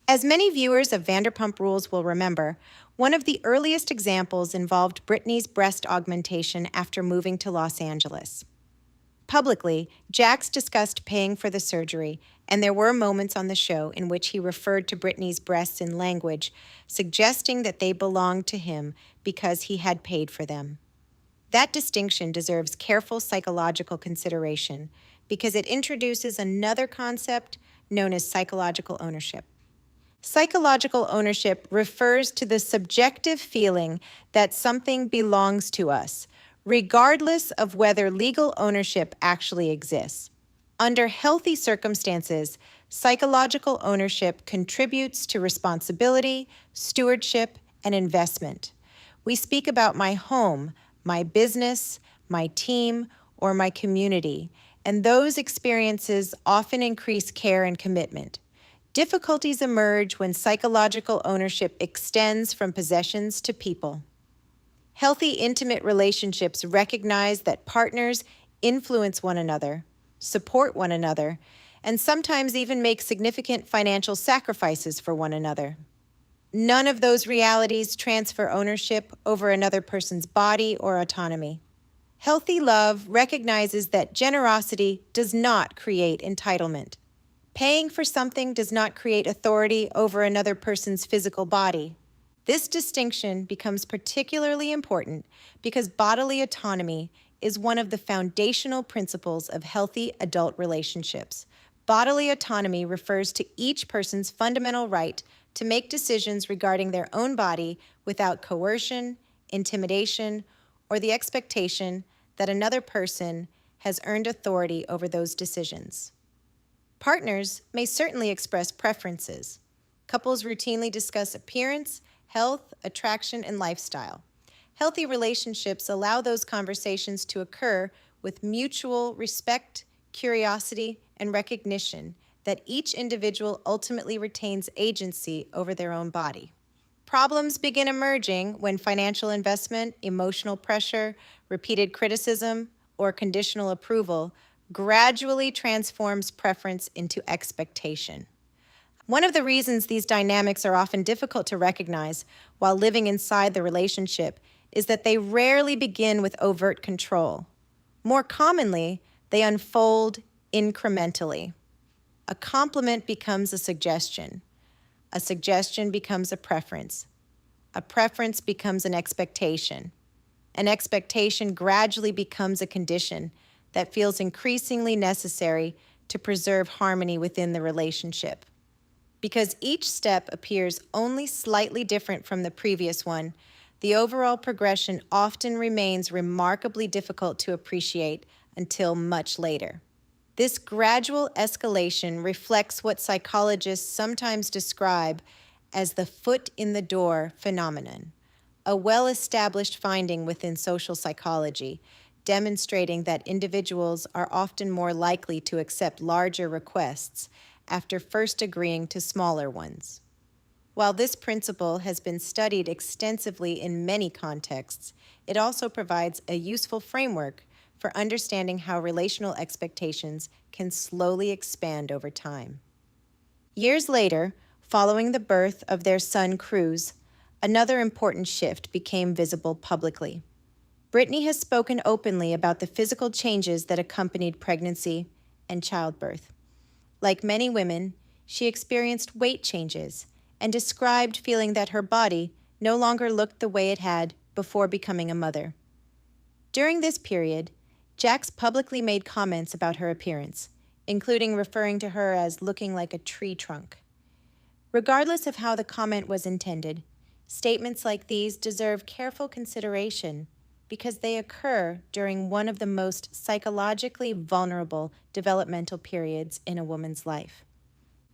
As many viewers of Vanderpump Rules will remember, one of the earliest examples involved Brittany's breast augmentation after moving to Los Angeles. Publicly, Jax discussed paying for the surgery, and there were moments on the show in which he referred to Brittany's breasts in language, suggesting that they belonged to him because he had paid for them. That distinction deserves careful psychological consideration because it introduces another concept known as psychological ownership. Psychological ownership refers to the subjective feeling that something belongs to us, regardless of whether legal ownership actually exists. Under healthy circumstances, psychological ownership contributes to responsibility, stewardship, and investment. We speak about my home, my business, my team, or my community, and those experiences often increase care and commitment. Difficulties emerge when psychological ownership extends from possessions to people. Healthy, intimate relationships recognize that partners influence one another, support one another, and sometimes even make significant financial sacrifices for one another. None of those realities transfer ownership over another person's body or autonomy. Healthy love recognizes that generosity does not create entitlement. Paying for something does not create authority over another person's physical body. This distinction becomes particularly important because bodily autonomy is one of the foundational principles of healthy adult relationships. Bodily autonomy refers to each person's fundamental right to make decisions regarding their own body without coercion, intimidation, or the expectation that another person has earned authority over those decisions. Partners may certainly express preferences. Couples routinely discuss appearance, health, attraction, and lifestyle. Healthy relationships allow those conversations to occur with mutual respect, curiosity, and recognition that each individual ultimately retains agency over their own body. Problems begin emerging when financial investment, emotional pressure, repeated criticism, or conditional approval gradually transforms preference into expectation. One of the reasons these dynamics are often difficult to recognize while living inside the relationship is that they rarely begin with overt control. More commonly, they unfold incrementally. A compliment becomes a suggestion becomes a preference becomes an expectation gradually becomes a condition that feels increasingly necessary to preserve harmony within the relationship. Because each step appears only slightly different from the previous one, the overall progression often remains remarkably difficult to appreciate until much later. This gradual escalation reflects what psychologists sometimes describe as the foot in the door phenomenon, a well-established finding within social psychology, demonstrating that individuals are often more likely to accept larger requests after first agreeing to smaller ones. While this principle has been studied extensively in many contexts, it also provides a useful framework for understanding how relational expectations can slowly expand over time. Years later, following the birth of their son Cruz, another important shift became visible publicly. Brittany has spoken openly about the physical changes that accompanied pregnancy and childbirth. Like many women, she experienced weight changes and described feeling that her body no longer looked the way it had before becoming a mother. During this period, Jax publicly made comments about her appearance, including referring to her as looking like a tree trunk. Regardless of how the comment was intended, statements like these deserve careful consideration because they occur during one of the most psychologically vulnerable developmental periods in a woman's life.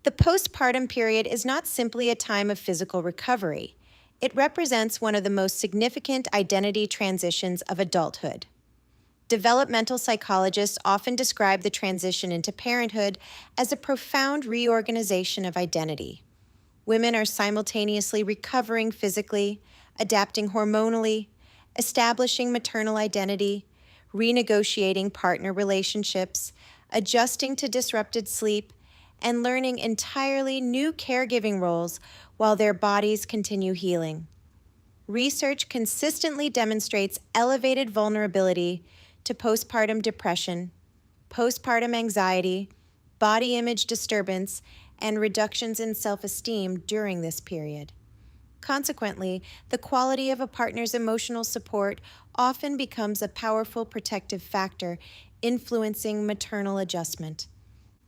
The postpartum period is not simply a time of physical recovery. It represents one of the most significant identity transitions of adulthood. Developmental psychologists often describe the transition into parenthood as a profound reorganization of identity. Women are simultaneously recovering physically, adapting hormonally, establishing maternal identity, renegotiating partner relationships, adjusting to disrupted sleep, and learning entirely new caregiving roles while their bodies continue healing. Research consistently demonstrates elevated vulnerability to postpartum depression, postpartum anxiety, body image disturbance, and reductions in self-esteem during this period. Consequently, the quality of a partner's emotional support often becomes a powerful protective factor influencing maternal adjustment.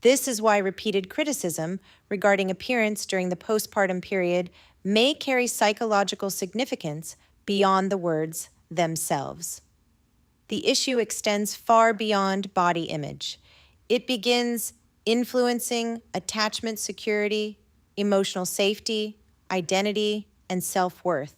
This is why repeated criticism regarding appearance during the postpartum period may carry psychological significance beyond the words themselves. The issue extends far beyond body image. It begins influencing attachment security, emotional safety, identity, and self-worth.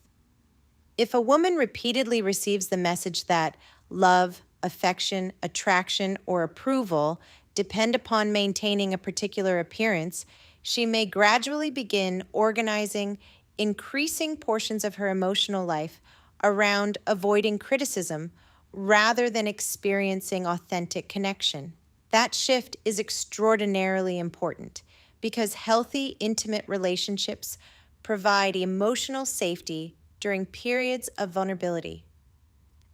If a woman repeatedly receives the message that love, affection, attraction, or approval depend upon maintaining a particular appearance, she may gradually begin organizing increasing portions of her emotional life around avoiding criticism rather than experiencing authentic connection. That shift is extraordinarily important because healthy, intimate relationships provide emotional safety during periods of vulnerability.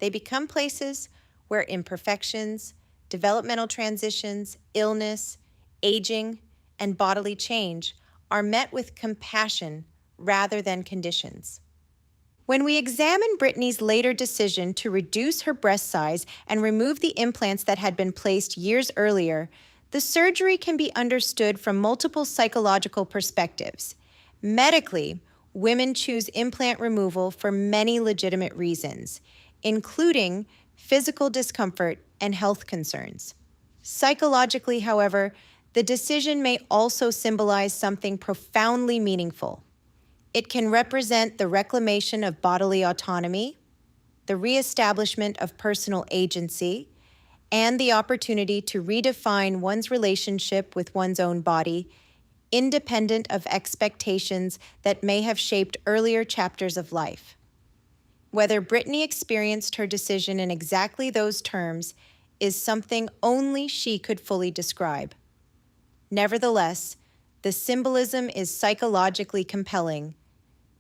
They become places where imperfections, developmental transitions, illness, aging, and bodily change are met with compassion rather than conditions. When we examine Brittany's later decision to reduce her breast size and remove the implants that had been placed years earlier, the surgery can be understood from multiple psychological perspectives. Medically, women choose implant removal for many legitimate reasons, including physical discomfort and health concerns. Psychologically, however, the decision may also symbolize something profoundly meaningful. It can represent the reclamation of bodily autonomy, the reestablishment of personal agency, and the opportunity to redefine one's relationship with one's own body, independent of expectations that may have shaped earlier chapters of life. Whether Brittany experienced her decision in exactly those terms is something only she could fully describe. Nevertheless, the symbolism is psychologically compelling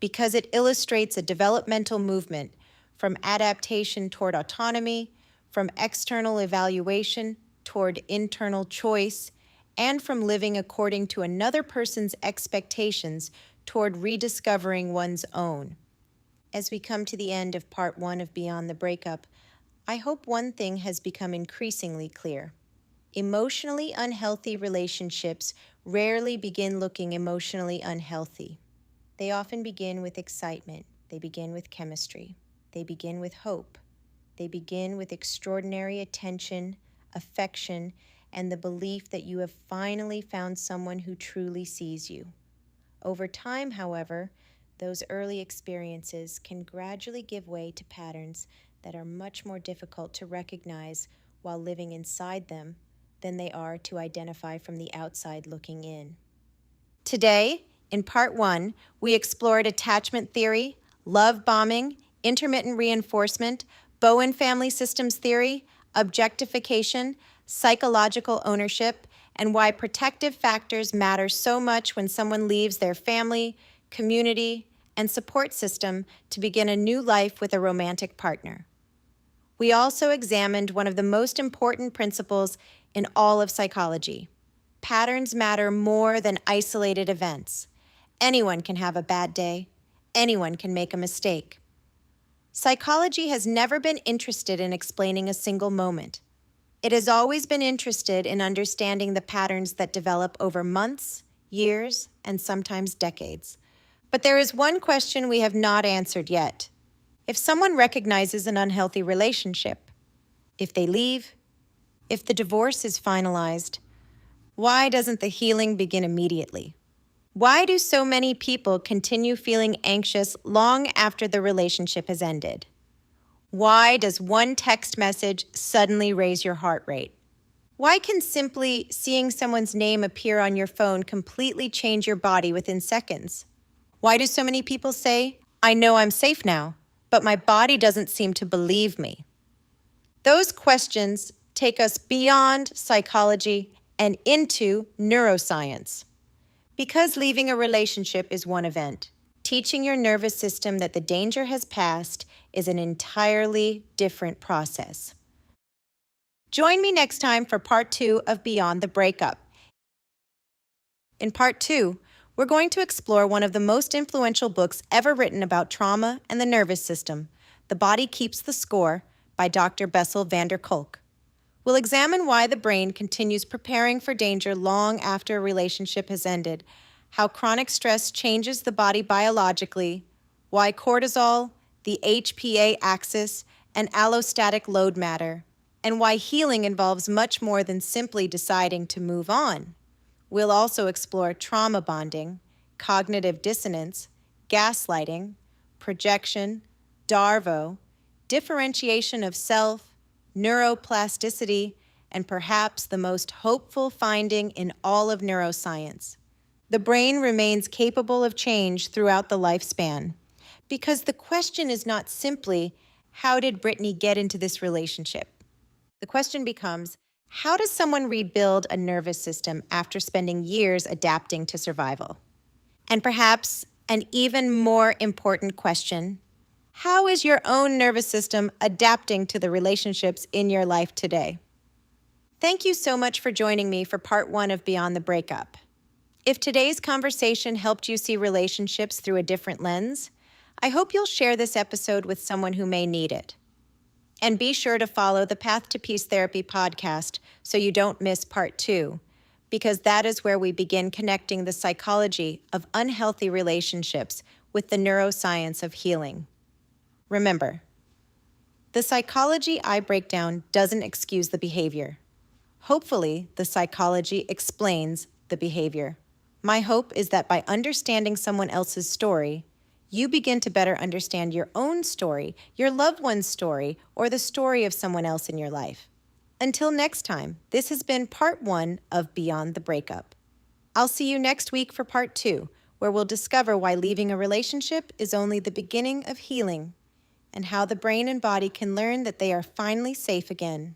because it illustrates a developmental movement from adaptation toward autonomy, from external evaluation toward internal choice, and from living according to another person's expectations toward rediscovering one's own. As we come to the end of part 1 of Beyond the Breakup, I hope one thing has become increasingly clear. Emotionally unhealthy relationships rarely begin looking emotionally unhealthy. They often begin with excitement. They begin with chemistry. They begin with hope. They begin with extraordinary attention, affection, and the belief that you have finally found someone who truly sees you. Over time, however, those early experiences can gradually give way to patterns that are much more difficult to recognize while living inside them than they are to identify from the outside looking in. Today, in part 1, we explored attachment theory, love bombing, intermittent reinforcement, Bowen Family Systems Theory, objectification, psychological ownership, and why protective factors matter so much when someone leaves their family, community, and support system to begin a new life with a romantic partner. We also examined one of the most important principles in all of psychology. Patterns matter more than isolated events. Anyone can have a bad day. Anyone can make a mistake. Psychology has never been interested in explaining a single moment. It has always been interested in understanding the patterns that develop over months, years, and sometimes decades. But there is one question we have not answered yet. If someone recognizes an unhealthy relationship, if they leave, if the divorce is finalized, why doesn't the healing begin immediately? Why do so many people continue feeling anxious long after the relationship has ended? Why does one text message suddenly raise your heart rate? Why can simply seeing someone's name appear on your phone completely change your body within seconds? Why do so many people say, "I know I'm safe now, but my body doesn't seem to believe me"? Those questions take us beyond psychology and into neuroscience. Because leaving a relationship is one event, teaching your nervous system that the danger has passed is an entirely different process. Join me next time for part 2 of Beyond the Breakup. In part 2, we're going to explore one of the most influential books ever written about trauma and the nervous system, The Body Keeps the Score by Dr. Bessel van der Kolk. We'll examine why the brain continues preparing for danger long after a relationship has ended, how chronic stress changes the body biologically, why cortisol, the HPA axis, and allostatic load matter, and why healing involves much more than simply deciding to move on. We'll also explore trauma bonding, cognitive dissonance, gaslighting, projection, DARVO, differentiation of self, neuroplasticity, and perhaps the most hopeful finding in all of neuroscience. The brain remains capable of change throughout the lifespan, because the question is not simply, how did Brittany get into this relationship? The question becomes, how does someone rebuild a nervous system after spending years adapting to survival? And perhaps an even more important question, how is your own nervous system adapting to the relationships in your life today? Thank you so much for joining me for part 1 of Beyond the Breakup. If today's conversation helped you see relationships through a different lens, I hope you'll share this episode with someone who may need it. And be sure to follow the Path to Peace Therapy podcast so you don't miss part 2, because that is where we begin connecting the psychology of unhealthy relationships with the neuroscience of healing. Remember, the psychology I break down doesn't excuse the behavior. Hopefully, the psychology explains the behavior. My hope is that by understanding someone else's story, you begin to better understand your own story, your loved one's story, or the story of someone else in your life. Until next time, this has been part 1 of Beyond the Breakup. I'll see you next week for part 2, where we'll discover why leaving a relationship is only the beginning of healing, and how the brain and body can learn that they are finally safe again.